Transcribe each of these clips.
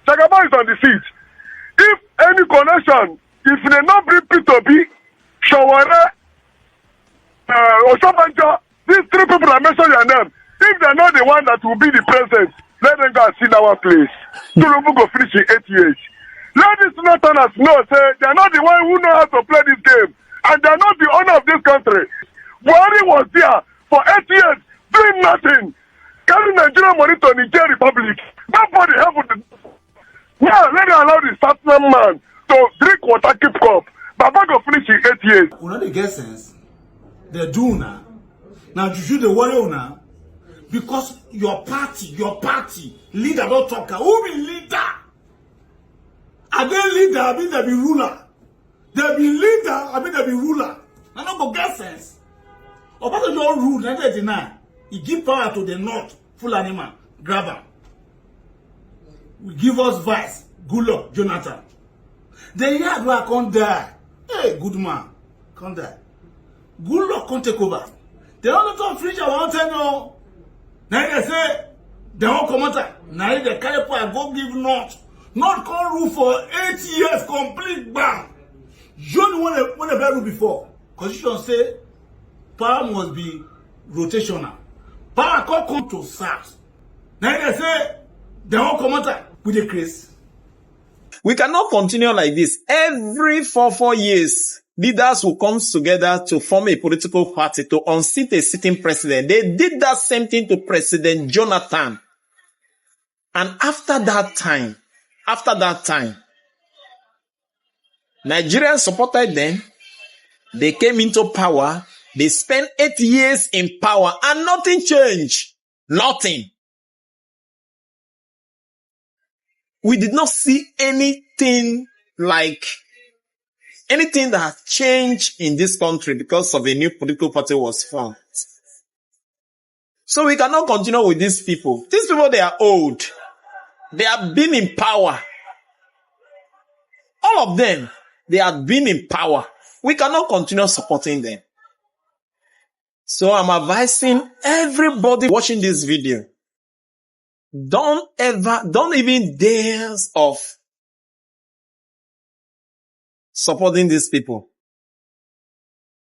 Jagaba is on the seat. If any connection, if they not bring P2B, Shawara, Osabanja, these three people I mentioned their name, if they're not the one that will be the president, let them go and sit in our place. Tinubu go finish in 8 years. Let these northerners know, say, they're not the one who know how to play this game. And they're not the owner of this country. Buhari was there for 8 years, doing nothing. Carrying Nigerian money to Niger Republic. Nobody helped them. Now, let them allow the Southern man to drink water, keep cup. Baba go finish in 8 years. You know the get sense? They do now. Now, you the worry now. Because your party, leader don't talk. Who be leader? Are they leader? I mean, they be ruler. They be leader. I mean, they be ruler. I don't go get sense. About the law rule, 1989, he give power to the North, full animal, grabber. We give us vice, good luck, Jonathan. The yard where I can't die. Hey, good man, can't die. Good luck can't take over. They don't talk fridge, I won't tell you. Now they say, they won't come out. Now they carry power, go give North. North can't rule for 8 years, complete bang. You know when they rule before. Constitution say, power must be rotational. Power can't come to SARS. Now they say, they won't come out with the case. We cannot continue like this. Every 4 years, leaders will come together to form a political party to unseat a sitting president. They did that same thing to President Jonathan. And after that time, Nigerians supported them. They came into power. They spent 8 years in power and nothing changed. Nothing. We did not see anything that changed in this country because of a new political party was formed. So we cannot continue with these people. These people, they are old. They have been in power. All of them, they have been in power. We cannot continue supporting them. So I'm advising everybody watching this video, don't even dare of supporting these people.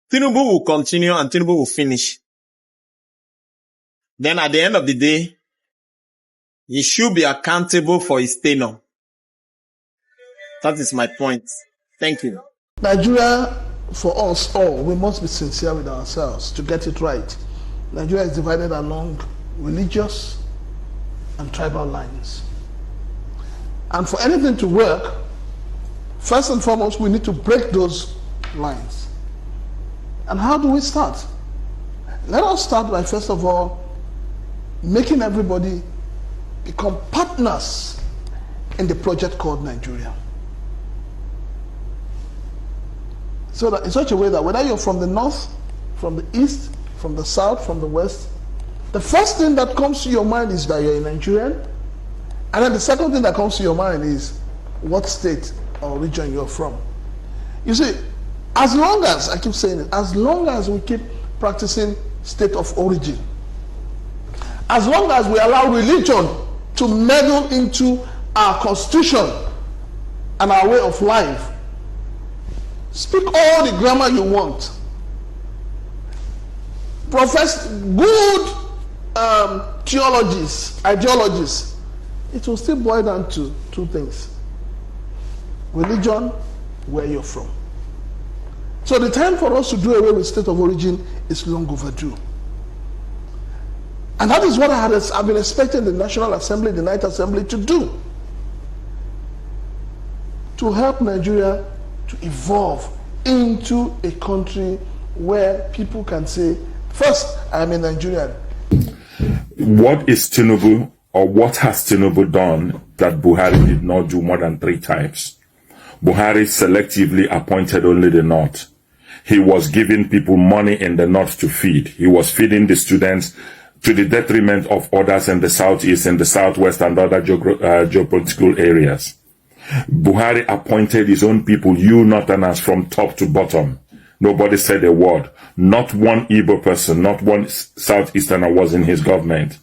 Tinubu will continue and Tinubu will finish. Then at the end of the day, he should be accountable for his tenure. That is my point. Thank you. Nigeria, for us all, we must be sincere with ourselves to get it right. Nigeria is divided along religious and tribal lines. And for anything to work, first and foremost, we need to break those lines. And how do we start? Let us start by, first of all, making everybody become partners in the project called Nigeria. So that in such a way that whether you're from the north, from the east, from the south, from the west, the first thing that comes to your mind is that you're a Nigerian. And then the second thing that comes to your mind is what state or region you're from. You see, as long as, I keep saying it, as long as we keep practicing state of origin, as long as we allow religion to meddle into our constitution and our way of life, speak all the grammar you want, profess good ideologies, it will still boil down to two things: religion, where you're from. So the time for us to do away with state of origin is long overdue. And that is what I've been expecting the National Assembly, the Ninth Assembly to do, to help Nigeria to evolve into a country where people can say, first, I'm a Nigerian. What is Tinubu, or what has Tinubu done that Buhari did not do more than 3 times? Buhari selectively appointed only the North. He was giving people money in the North to feed. He was feeding the students to the detriment of others in the Southeast, and the Southwest, and other geopolitical areas. Buhari appointed his own people, you Northerners, from top to bottom. Nobody said a word. Not one Igbo person, not one Southeasterner was in his government.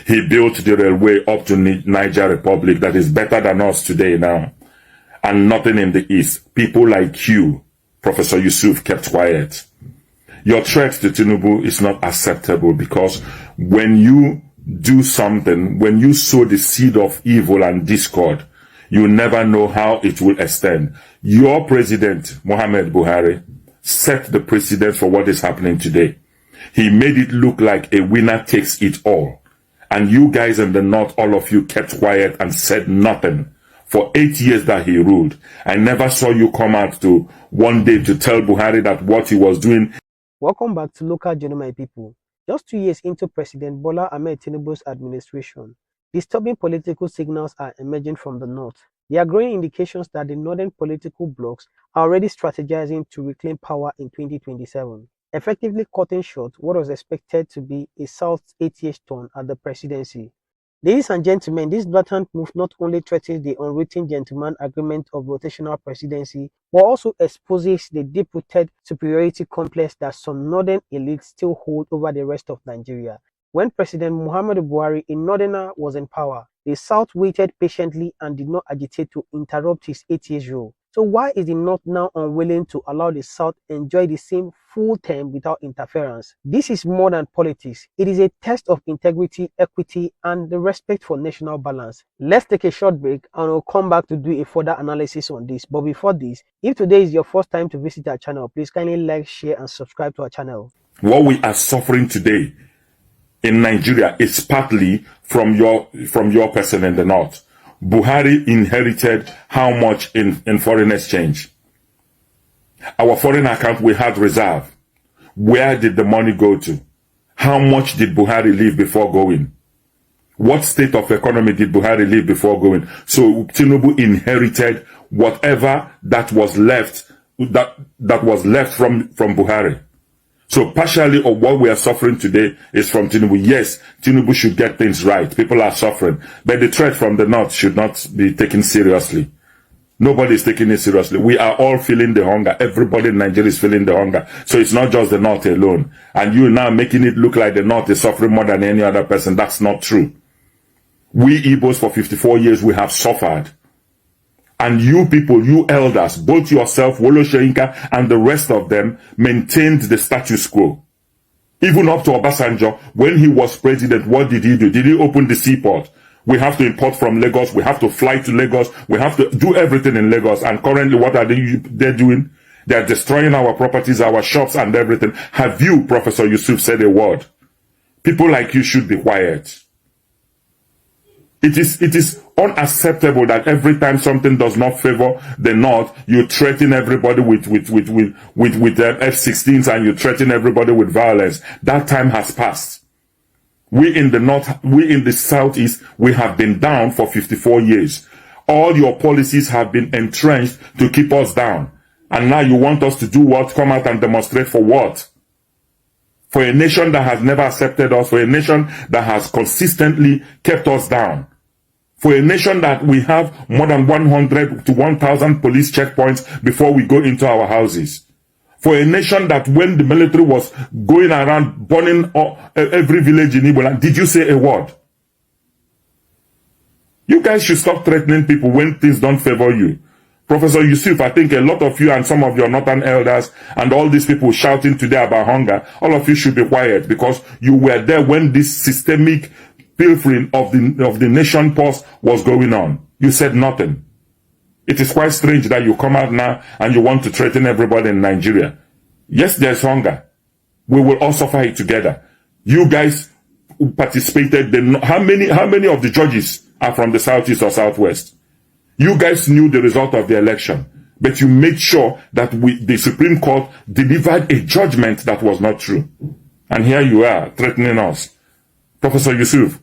He built the railway up to Niger Republic that is better than us today now. And nothing in the East. People like you, Professor Yusuf, kept quiet. Your threat to Tinubu is not acceptable because when you do something, when you sow the seed of evil and discord, you never know how it will extend. Your president, Muhammad Buhari, set the precedent for what is happening today. He made it look like a winner takes it all. And you guys in the north, all of you kept quiet and said nothing. For 8 years that he ruled, I never saw you come out to one day to tell Buhari that what he was doing. Welcome back to Local Journal, my people. Just 2 years into President Bola Ahmed Tinubu's administration, disturbing political signals are emerging from the north. There are growing indications that the northern political blocs are already strategizing to reclaim power in 2027, effectively cutting short what was expected to be a South's 8-year turn at the presidency. Ladies and gentlemen, this blatant move not only threatens the unwritten gentleman agreement of rotational presidency, but also exposes the deep-rooted superiority complex that some northern elites still hold over the rest of Nigeria. When President Muhammadu Buhari, a northerner, was in power, the South waited patiently and did not agitate to interrupt his 8-year rule. So why is the North now unwilling to allow the South enjoy the same full term without interference? This is more than politics. It is a test of integrity, equity, and the respect for national balance. Let's take a short break and we'll come back to do a further analysis on this. But before this, if today is your first time to visit our channel, please kindly like, share, and subscribe to our channel. What we are suffering today in Nigeria is partly from your person in the north. Buhari inherited how much in foreign exchange? Our foreign account, we had reserve. Where did the money go to? How much did Buhari leave before going? What state of economy did Buhari leave before going? So Tinubu inherited whatever that was left, that was left from Buhari. So partially of what we are suffering today is from Tinubu. Yes, Tinubu should get things right. People are suffering. But the threat from the north should not be taken seriously. Nobody is taking it seriously. We are all feeling the hunger. Everybody in Nigeria is feeling the hunger. So it's not just the north alone. And you now making it look like the north is suffering more than any other person. That's not true. We Igbos for 54 years, we have suffered. And you people, you elders, both yourself, Wolo Soyinka, and the rest of them maintained the status quo. Even up to Obasanjo, when he was president, what did he do? Did he open the seaport? We have to import from Lagos. We have to fly to Lagos. We have to do everything in Lagos. And currently, what are they doing? They are destroying our properties, our shops, and everything. Have you, Professor Yusuf, said a word? People like you should be quiet. It is unacceptable that every time something does not favor the North, you threaten everybody with F-16s and you threaten everybody with violence. That time has passed. We in the North, we in the Southeast, we have been down for 54 years. All your policies have been entrenched to keep us down. And now you want us to do what? Come out and demonstrate for what? For a nation that has never accepted us, for a nation that has consistently kept us down. For a nation that we have more than 100 to 1,000 police checkpoints before we go into our houses. For a nation that when the military was going around burning every village in Igbo land, did you say a word? You guys should stop threatening people when things don't favor you. Professor Yusuf, I think a lot of you and some of your northern elders and all these people shouting today about hunger, all of you should be quiet because you were there when this systemic pilfering of the nation purse was going on. You said nothing. It is quite strange that you come out now and you want to threaten everybody in Nigeria. Yes, there's hunger. We will all suffer it together. You guys participated. How many of the judges are from the Southeast or Southwest? You guys knew the result of the election, but you made sure that the Supreme Court delivered a judgment that was not true. And here you are threatening us. Professor Yusuf,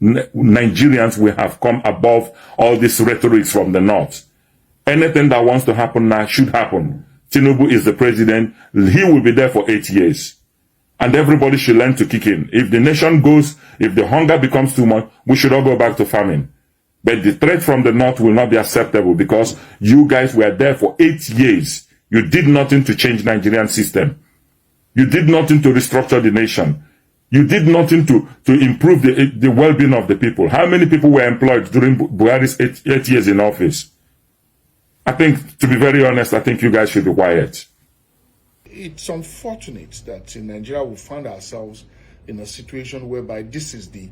Nigerians, we have come above all this rhetoric from the North. Anything that wants to happen now should happen. Tinubu is the president. He will be there for 8 years. And everybody should learn to kick in. If the nation goes, if the hunger becomes too much, we should all go back to farming. But the threat from the North will not be acceptable because you guys were there for 8 years. You did nothing to change Nigerian system. You did nothing to restructure the nation. You did nothing to improve the well-being of the people. How many people were employed during Buhari's 8 years in office? I think, to be very honest, I think you guys should be quiet. It's unfortunate that in Nigeria we found ourselves in a situation whereby this is the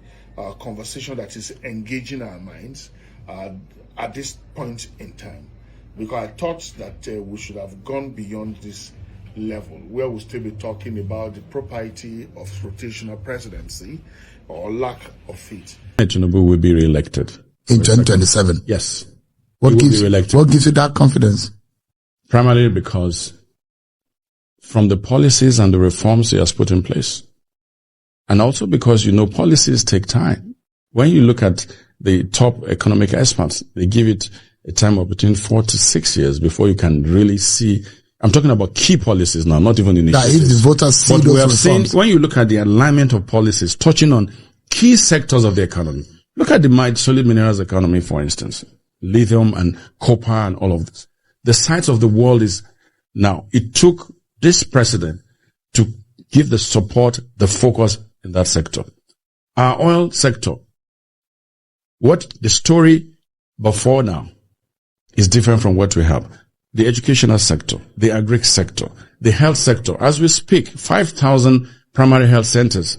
conversation that is engaging our minds at this point in time. Because I thought that we should have gone beyond this level where we'll still be talking about the propriety of rotational presidency or lack of it. Tinubu will be re-elected. In 2027? Yes. What gives you that confidence? Primarily because from the policies and the reforms he has put in place. And also because, policies take time. When you look at the top economic experts, they give it a time of between 4 to 6 years before you can really see. I'm talking about key policies now, not even initiatives. That if the voters see but those we have reforms. seen, when you look at the alignment of policies touching on key sectors of the economy, look at the solid minerals economy, for instance, lithium and copper and all of this. The size of the world is now. It took this president to give the support, the focus in that sector. Our oil sector, what the story before now is different from what we have. The educational sector, the agri sector, the health sector. As we speak, 5,000 primary health centers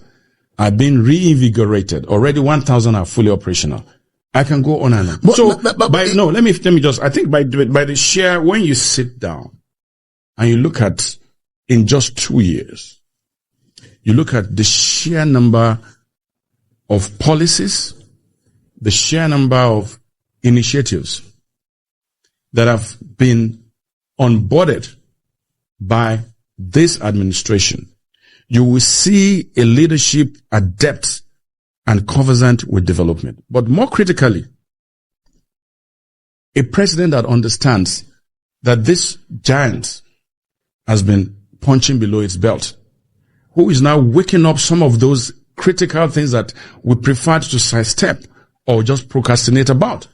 are being reinvigorated. Already 1,000 are fully operational. I can go on and on. Let me just, I think by the share, when you sit down and you look at, in just 2 years, you look at the sheer number of policies, the sheer number of initiatives that have been onboarded by this administration, you will see a leadership adept and conversant with development. But more critically, a president that understands that this giant has been punching below its belt, who is now waking up some of those critical things that we prefer to sidestep or just procrastinate about.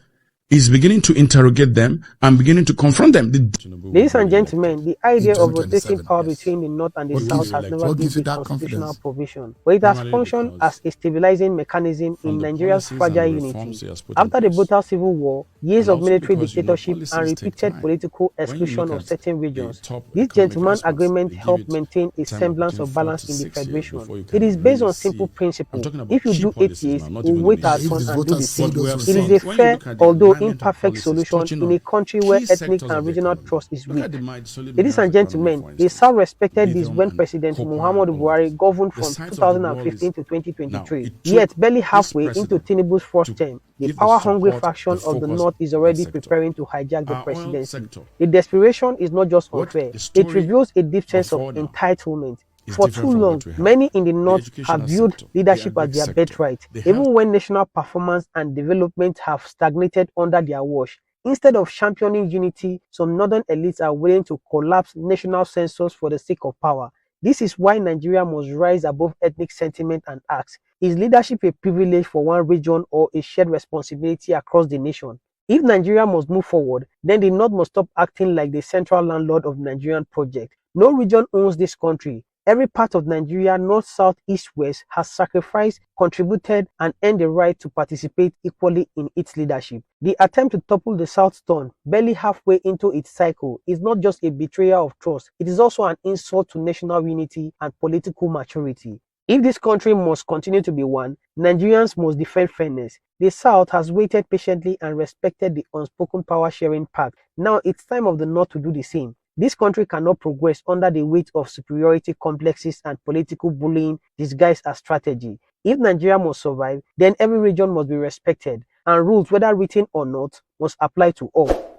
Is beginning to interrogate them and beginning to confront them. Ladies and gentlemen, the idea of rotating power between the North and the South has never been a constitutional provision, but it has functioned as a stabilizing mechanism in Nigeria's fragile unity. After the brutal civil war, years of military dictatorship and repeated political exclusion of certain regions, this gentleman agreement helped maintain a semblance of balance in the federation. It is based on simple principle. If you do 8 years, we'll wait our turn and do the same. It is a fair, although imperfect solution in a country where ethnic and regional trust is weak. Ladies and gentlemen, the South respected this when President Muhammadu Buhari governed from 2015 to 2023. Yet, barely halfway into Tinubu's first term, the power-hungry faction of the North is already preparing to hijack the presidency. The desperation is not just unfair, it reveals a deep sense of entitlement. For too long, many in the North have viewed leadership as their birthright, even when national performance and development have stagnated under their watch. Instead of championing unity, some northern elites are willing to collapse national census for the sake of power. This is why Nigeria must rise above ethnic sentiment and ask, is leadership a privilege for one region or a shared responsibility across the nation? If Nigeria must move forward, then the North must stop acting like the central landlord of the Nigerian project. No region owns this country. Every part of Nigeria, north, south, east, west, has sacrificed, contributed, and earned the right to participate equally in its leadership. The attempt to topple the South's turn, barely halfway into its cycle, is not just a betrayal of trust, it is also an insult to national unity and political maturity. If this country must continue to be one, Nigerians must defend fairness. The South has waited patiently and respected the unspoken power-sharing pact. Now it's time of the North to do the same. This country cannot progress under the weight of superiority complexes and political bullying disguised as strategy. If Nigeria must survive, then every region must be respected, and rules, whether written or not, must apply to all.